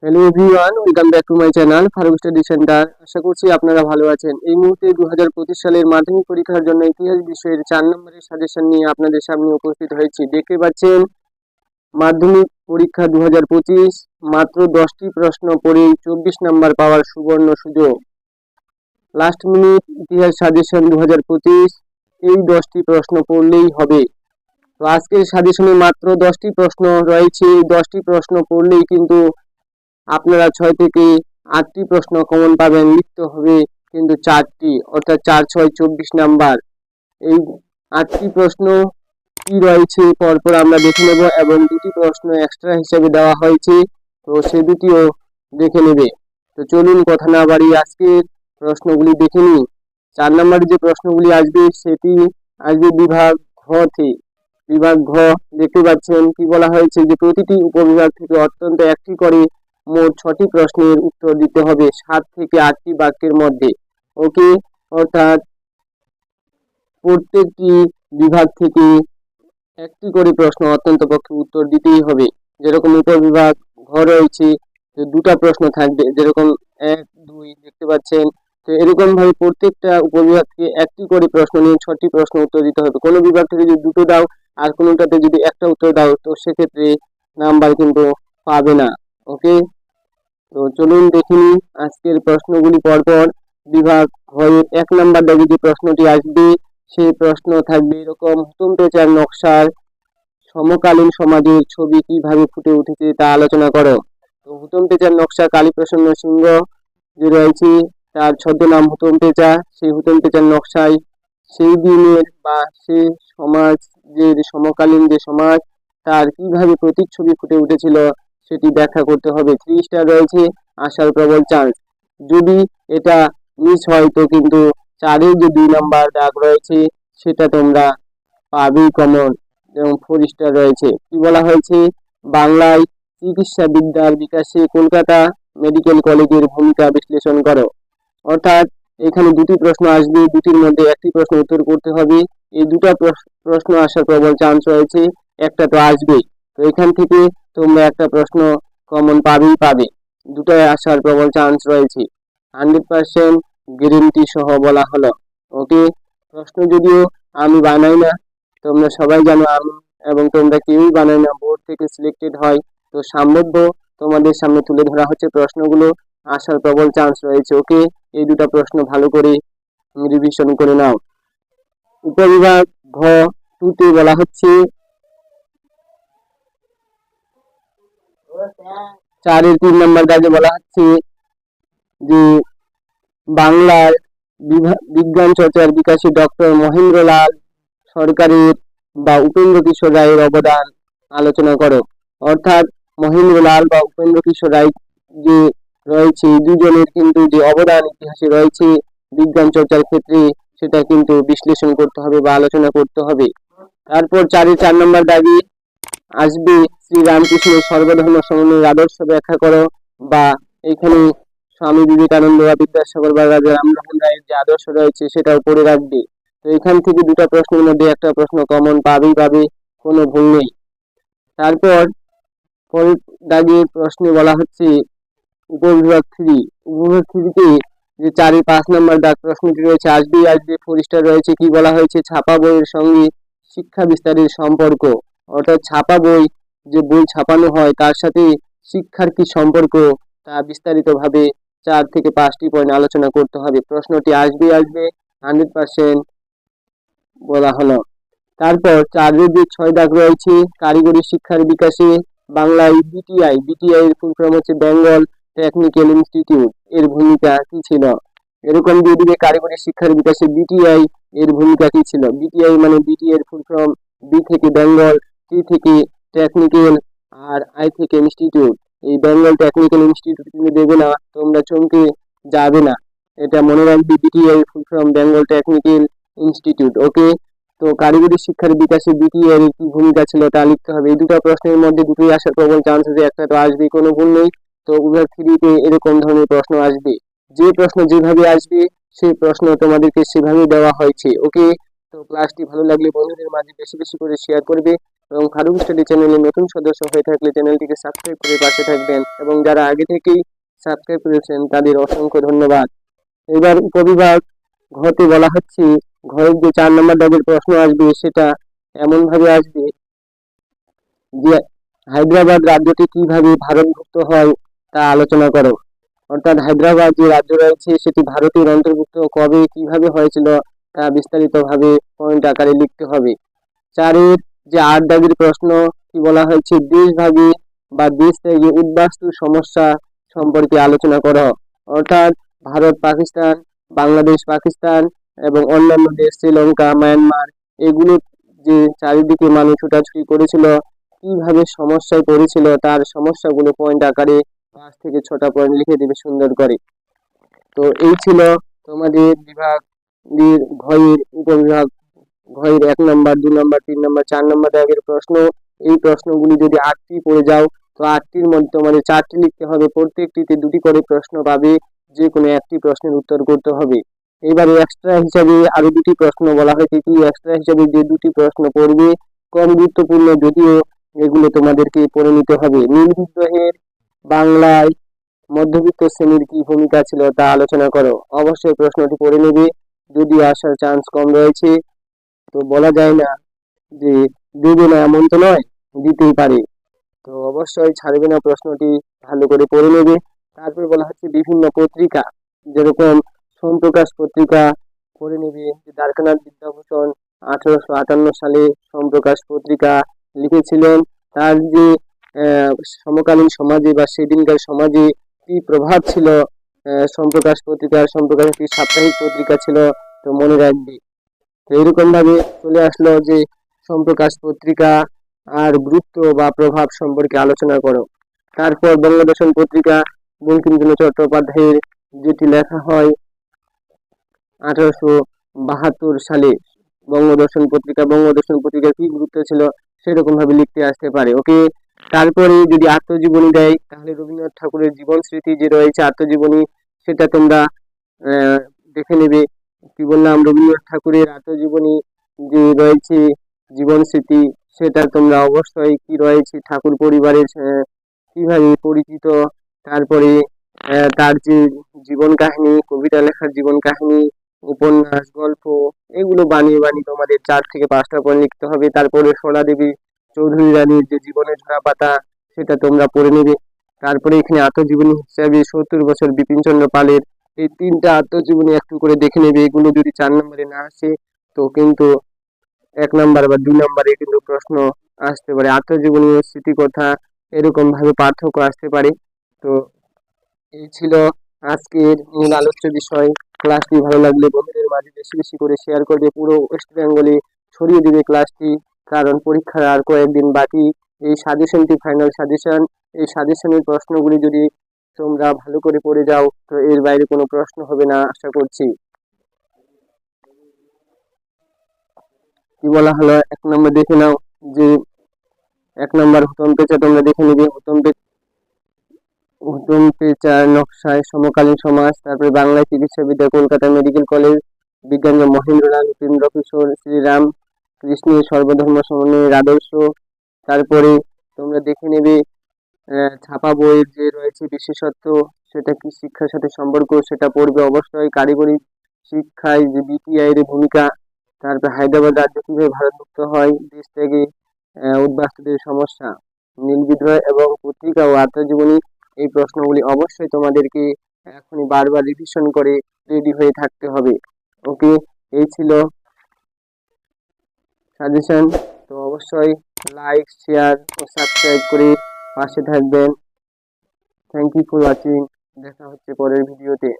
Hello everyone, welcome back to my channel Farooq study centre. আশা করছি আপনারা ভালো আছেন। এই মুহূর্তে 2025 সালের মাধ্যমিক পরীক্ষার জন্য ইতিহাস বিষয়ের 4 নম্বরের সাজেশন নিয়ে আপনাদের সামনে উপস্থিত হয়েছি। দেখতে পাচ্ছেন মাধ্যমিক পরীক্ষা 2025, মাত্র 10টি প্রশ্ন পড়েই 24 নম্বর পাওয়ার সুবর্ণ সুযোগ। লাস্ট মিনিট ইতিহাস সাজেশন 2025, এই 10টি প্রশ্ন পড়লেই হবে। তো আজকের সাজেশনে মাত্র 10টি প্রশ্ন রয়েছে। এই 10টি প্রশ্ন পড়লেই কিন্তু আপনারা 6 থেকে 8টি প্রশ্ন কমন পাবেন। লিখতে হবে কিন্তু 4টি, অর্থাৎ 4 6 24 নাম্বার। এই 8টি প্রশ্ন কি রয়েছে পরপর আমরা দেখে নেব, এবং 2টি প্রশ্ন এক্সট্রা হিসেবে দেওয়া হয়েছে, তো সে দুটিও দেখে নেবে। তো চলুন কথা না বাড়িয়ে আজকের প্রশ্নগুলি দেখে নিই। 4 নম্বরে যে প্রশ্নগুলি আসবে সেটি আসবে বিভাগ ঘ থেকে। বিভাগ ঘ দেখতে পাচ্ছেন কি বলা হয়েছে, যে প্রতিটি উপবিভাগ থেকে অত্যন্ত একটি করে মোট 6টি প্রশ্নের উত্তর দিতে হবে 7 থেকে 8টি বাক্যের মধ্যে। ওকে, অর্থাৎ প্রত্যেকটি বিভাগ থেকে একটি করে প্রশ্ন অত্যন্ত পক্ষে উত্তর দিতেই হবে। যেরকম উপবিভাগ ঘ রয়েছে, তো 2টা প্রশ্ন থাকবে, যেরকম 1 2 দেখতে পাচ্ছেন। তো এরকম ভাবে প্রত্যেকটা উপবিভাগ থেকে একটি করে প্রশ্ন নিয়ে 6টি প্রশ্ন উত্তর দিতে হবে। কোনো বিভাগ থেকে যদি 2টো দাও আর কোনোটাতে যদি একটা উত্তর দাও, তো সেক্ষেত্রে নাম্বার কিন্তু পাবে না। ওকে, তো চলুন দেখিনি আজকের প্রশ্নগুলি পরপর। বিভাগ ঘয়ের 1 নম্বর দাগে যে প্রশ্নটি আসবে সেই প্রশ্ন থাকবে এরকম, হুতুম প্যাঁচার নকশার সমকালীন সমাজের ছবি কিভাবে ফুটে উঠেছে তা আলোচনা করো। তো হুতুম প্যাঁচার নকশা কালীপ্রসন্ন সিংহ যে রয়েছে, তার ছদ্মনাম হুতুম প্যাঁচা। সেই হুতুম প্যাঁচার নকশায় সেই দিনের বা সেই সমাজ, যে সমকালীন যে সমাজ, তার কিভাবে প্রতিচ্ছবি ফুটে উঠেছিল সেটি ব্যাখ্যা করতে হবে। 3 স্টার রয়েছে, আসার প্রবল চান্স। যদি এটা মিস হয় তো কিন্তু 4-এর যে 2 নাম্বার দাগ রয়েছে সেটা তোমরা পাবেই কমন, এবং 4 স্টার রয়েছে। কি বলা হয়েছে, বাংলায় চিকিৎসা বিদ্যার বিকাশে কলকাতা মেডিকেল কলেজের ভূমিকা বিশ্লেষণ করো। অর্থাৎ এখানে 2টি প্রশ্ন আসবে, 2টির মধ্যে একটি প্রশ্ন উত্তর করতে হবে। এই 2টা প্রশ্ন আসার প্রবল চান্স রয়েছে, একটা তো আসবে। তো এখান থেকে তোমরা একটা প্রশ্ন কমন পাবেই পাবে, 2টায় আসার প্রবল চান্স রয়েছে। 100% গ্যারেন্টি সহ বলা হলো। ওকে, প্রশ্ন যদিও আমি বানাই না, তোমরা সবাই জানো, আমি এবং তোমরা কেউই বানাই না, বোর্ড থেকে সিলেক্টেড হয়। তো সম্ভাব্য তোমাদের সামনে তুলে ধরা হচ্ছে প্রশ্নগুলো, আসার প্রবল চান্স রয়েছে। ওকে, এই 2টা প্রশ্ন ভালো করে রিভিশন করে নাও। উপবিভাগ ঘ 2 বলা হচ্ছে 4-এর 3 নম্বর দাগে বলা হচ্ছে যে বাংলার বিজ্ঞান চর্চার বিকাশে ডক্টর মহেন্দ্রলাল সরকারের বা উপেন্দ্র কিশোর রায়ের অবদান আলোচনা করো। অর্থাৎ মহেন্দ্রলাল বা উপেন্দ্র কিশোর রায় যে রয়েছে, দুজনের কিন্তু যে অবদান ইতিহাসে রয়েছে বিজ্ঞান চর্চার ক্ষেত্রে, সেটা কিন্তু বিশ্লেষণ করতে হবে বা আলোচনা করতে হবে। তারপর 4-এর 4 নম্বর দাগে আসবে শ্রী রামকৃষ্ণের সর্বধর্ম সমন্বয়ের আদর্শ ব্যাখ্যা করো, বা এখানে স্বামী বিবেকানন্দ বা বিদ্যাসাগর বা রাজা রামমোহন রায়ের যে আদর্শ রয়েছে সেটাও পড়ে রাখবে। তো এখান থেকে 2টা প্রশ্নের মধ্যে একটা প্রশ্ন কমন পাবেই পাবে, কোনো ভুল নেই। তারপর পরের দাগের প্রশ্নে বলা হচ্ছে উপবিভাগ 3। উপবিভাগ 3-তে যে 4-এর 5 নম্বর দাগ প্রশ্নটি রয়েছে আসবেই আসবে, 4 স্টার রয়েছে। কি বলা হয়েছে, ছাপা বইয়ের সঙ্গে শিক্ষা বিস্তারের সম্পর্ক। অর্থাৎ ছাপা বই, যে বই ছাপানো হয় তার সাথে শিক্ষার কি সম্পর্ক তা বিস্তারিতভাবে 4 থেকে 5টি পয়েন্ট আলোচনা করতে হবে। প্রশ্নটি আসবেই আসবে, 100% বলা হলো। তারপর 4-এর যে 6 দাগ রয়েছে কারিগরি শিক্ষার বিকাশে বাংলায় বিটিআই, বিটিআই এর ফুল ফর্ম হচ্ছে বেঙ্গল টেকনিক্যাল ইনস্টিটিউট, এর ভূমিকা কি ছিল। এরকম দিয়ে দিবে কারিগরি শিক্ষার বিকাশে বিটিআই এর ভূমিকা কি ছিল। বিটিআই মানে বিটি এর ফুল ফর্ম, বি থেকে বেঙ্গল, টি থেকে টেকনিক্যাল, আর আই থেকে ইনস্টিটিউট। এই বেঙ্গল টেকনিক্যাল ইনস্টিটিউট কিন্তু দেবে না, তোমরা চমকে যাবে না, এটা মনে রাখবে, BTI full form Bengal technical institute. Okay, তো কারিগরি শিক্ষার বিকাশে বিটিআই এর কি ভূমিকা ছিল তা লিখতে হবে। এই 2টা প্রশ্নের মধ্যে 2টোই আসার প্রবল চান্স আছে, একটা তো আসবে, কোনো ভুল নেই। তো বিভাগ 3-তে এরকম ধরনের প্রশ্ন আসবে, যে প্রশ্ন যেভাবে আসবে সেই প্রশ্ন তোমাদেরকে সেভাবে দেওয়া হয়েছে। ওকে, তো ক্লাসটি ভালো লাগলে বন্ধুদের মাঝে বেশি বেশি করে শেয়ার করবে এবং ফারুক স্টাডি চ্যানেলে নতুন সদস্য হয়ে থাকলে চ্যানেলটিকে সাবস্ক্রাইব করে পাশে থাকবেন, এবং যারা আগে থেকেই সাবস্ক্রাইব করেছেন তাদের অসংখ্য ধন্যবাদ। এবার উপবিভাগ ঘতে বলা হচ্ছে, ঘরের যে 4 নম্বর দাগের প্রশ্ন আসবে সেটা এমন ভাবে আসবে যে হায়দ্রাবাদ রাজ্যটি কিভাবে ভারতভুক্ত হয় তা আলোচনা করো। অর্থাৎ হায়দ্রাবাদ যে রাজ্য রয়েছে সেটি ভারতের অন্তর্ভুক্ত কবে কিভাবে হয়েছিল তা বিস্তারিতভাবে পয়েন্ট আকারে লিখতে হবে। 4-এর যে 8 দাগের প্রশ্ন কি বলা হয়েছে, দেশভাগে বা দেশ থেকে উদ্বাস্তু সমস্যা সম্পর্কে আলোচনা করো। অর্থাৎ ভারত পাকিস্তান, বাংলাদেশ পাকিস্তান এবং অন্যান্য দেশ শ্রীলঙ্কা মায়ানমার এগুলো যে চারিদিকে মানুষ ছোটাছুটি করেছিল, কিভাবে সমস্যায় পড়েছিল তার সমস্যাগুলো পয়েন্ট আকারে 5 থেকে 6টা পয়েন্ট লিখে দিবে সুন্দর করে। তো এই ছিল তোমাদের বিভাগ ঘয়ের উপবিভাগ ঘয়ের 1 নম্বর 2 নম্বর 3 নম্বর 4 নম্বর দাগের প্রশ্ন। এই প্রশ্নগুলি যদি 8টি পড়ে যাও তো 8টির মধ্যে তোমাদের 4টি লিখতে হবে, প্রত্যেকটিতে 2টি করে প্রশ্ন পাবে, যে কোনো একটি প্রশ্নের উত্তর করতে হবে। এবারে এক্সট্রা হিসাবে আরো 2টি প্রশ্ন বলা হয়েছে, কি এক্সট্রা হিসাবে যে 2টি প্রশ্ন পড়বে কম গুরুত্বপূর্ণ যদিও এগুলো তোমাদেরকে পড়ে নিতে হবে। নীল বিদ্রোহের বাংলায় মধ্যবিত্ত শ্রেণীর কি ভূমিকা ছিল তা আলোচনা করো। অবশ্যই প্রশ্নটি পড়ে নেবে, যদি আসার চান্স কম রয়েছে, তো বলা যায় না যে দেবে না এমন তো নয়, দিতেই পারে, তো অবশ্যই ছাড়বে না, প্রশ্নটি ভালো করে পড়ে নেবে। তারপর বলা হচ্ছে বিভিন্ন পত্রিকা, যেরকম সোমপ্রকাশ পত্রিকা পড়ে নেবে, যে দ্বারকানাথ বিদ্যাভূষণ 1858 সালে সোমপ্রকাশ পত্রিকা লিখেছিলেন। তার যে সমকালীন সমাজে বা সেদিনকার সমাজে কি প্রভাব ছিল সোমপ্রকাশ পত্রিকার, সোমপ্রকাশ একটি সাপ্তাহিক পত্রিকা ছিল, তো মনে রাখবে। তো এরকম ভাবে চলে আসলো যে সোমপ্রকাশ পত্রিকা আর গুরুত্ব বা প্রভাব সম্পর্কে আলোচনা করো। তারপর বঙ্গদর্শন পত্রিকা বঙ্কিমচন্দ্র চট্টোপাধ্যায়ের, যেটি লেখা হয় 1872 সালে। বঙ্গদর্শন পত্রিকার কি গুরুত্ব ছিল সেরকম ভাবে লিখতে আসতে পারে। ওকে, তারপরে যদি আত্মজীবনী দেয় তাহলে রবীন্দ্রনাথ ঠাকুরের জীবন স্মৃতি যে রয়েছে আত্মজীবনী, সেটা তোমরা দেখে নেবে। কি বললাম, রবীন্দ্রনাথ ঠাকুরের আত্মজীবনী যে রয়েছে জীবন স্মৃতি, সেটা তোমরা অবশ্যই কি রয়েছে ঠাকুর পরিবারের কিভাবে পরিচিত, তারপরে তার যে জীবন কাহিনী, কবিতা লেখার জীবন কাহিনী, উপন্যাস, গল্প, এগুলো বানিয়ে বানিয়ে তোমাদের 4 থেকে 5টা পয়েন্ট লিখতে হবে। তারপরে সোনা দেবী চৌধুরী রানীর যে জীবনের ঝরা পাতা, সেটা তোমরা পড়ে নেবে। তারপরে এখানে আত্মজীবনী হিসাবে 70 বছর বিপিন চন্দ্র পালের, এই 3টা আত্মজীবনী একটু করে দেখে নেবে। এগুলো যদি 4 নম্বরে না আসে তো কিন্তু 1 নম্বর বা 2 নম্বরে কিন্তু প্রশ্ন আসতে পারে। আত্মজীবনী ও স্মৃতিকথা এরকম ভাবে পার্থক্য আসতে পারে। তো এই ছিল আজকের মূল আলোচ্য বিষয়। ক্লাসটি ভালো লাগলে বন্ধুদের মাঝে বেশি বেশি করে শেয়ার করবে, পুরো ওয়েস্ট বেঙ্গলে ছড়িয়ে দিবে ক্লাসটি, কারণ পরীক্ষার আর কয়েকদিন বাকি। এই সাজেশনটি ফাইনাল সাজেশন, এই সাজেশনের প্রশ্নগুলি যদি তোমরা ভালো করে পড়ে যাও তো এর বাইরে কোনো প্রশ্ন হবে না আশা করছি। কি বলা হলো 1 নম্বর দেখে নাও, যে 1 নম্বর হুতম পেঁচা তোমরা দেখে নিবে। হুতম পেঁচার নকশায় সমকালীন সমাজ, তারপরে বাংলায় চিকিৎসাবিদ্যা, কলকাতা মেডিকেল কলেজ, বিজ্ঞান মহেন্দ্রলাল উপেন্দ্র কিশোর শ্রীরাম কৃষ্ণের সর্বধর্ম সমন্বয়ের আদর্শ। তারপরে তোমরা দেখে নেবে ছাপা বইয়ের যে রয়েছে বিশেষত্ব, সেটা কি শিক্ষার সাথে সম্পর্ক, সেটা পড়বে অবশ্যই। কারিগরি শিক্ষায় যে বিটিআই এর ভূমিকা, তারপর হায়দ্রাবাদ রাজ্য কিভাবে ভারতভুক্ত হয়, দেশ থেকে উদ্বাস্তুদের সমস্যা, নীল বিদ্রোহ এবং পত্রিকা ও আত্মজীবনী, এই প্রশ্নগুলি অবশ্যই তোমাদেরকে এখনই বারবার রিভিশন করে রেডি হয়ে থাকতে হবে। ওকে, এই ছিল সাজেশন। তো অবশ্যই লাইক, শেয়ার ও সাবস্ক্রাইব করে পাশে থাকবেন। Thank you for watching. দেখা হচ্ছে পরের ভিডিওতে।